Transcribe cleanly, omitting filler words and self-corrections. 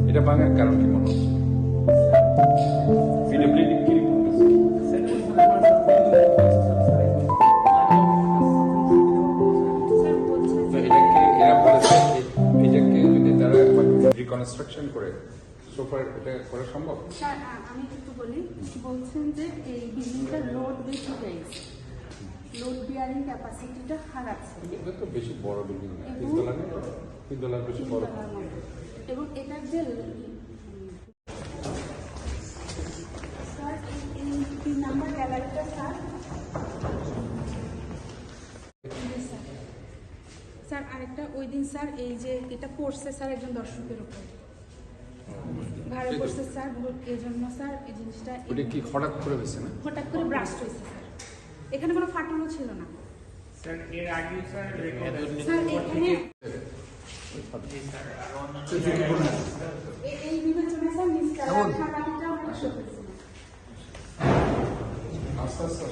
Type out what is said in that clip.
এটা ভাঙার কারণ কি মনে হচ্ছে? পিডব্লিউডি কি এটাকে যদি তারা রিকনস্ট্রাকশন করে সোফার এটা করা সম্ভব? স্যার আমি একটু বলি, বলছেন যে এই বিল্ডিংটা লোড বেশি হয়েছে, লোড বিয়ারিং ক্যাপাসিটিটা হারাচ্ছে। এটা তো বেশি বড় বিল্ডিং না, তিনতলার বেশি বড়। এবং এটার যে স্যার এই 3 নাম্বার গ্যালারিটা স্যার, স্যার আরেকটা ওই দিন স্যার এই যে এটা পড়ছে স্যার একজন দর্শকের উপর ভাড়া করছে স্যার, এই জন্য স্যার এই জিনিসটা ওটা কি হঠাৎ করে হয়েছে না? হঠাৎ করে ব্রাস্ট হয়েছে স্যার, এখানে কোনো ফাটলও ছিল না স্যার। এর আগে স্যার স্যার এখানে এই বিবেচনা স্যার নিস্তার ঢাকাটা আমরা করতেছি। আস্তে আস্তে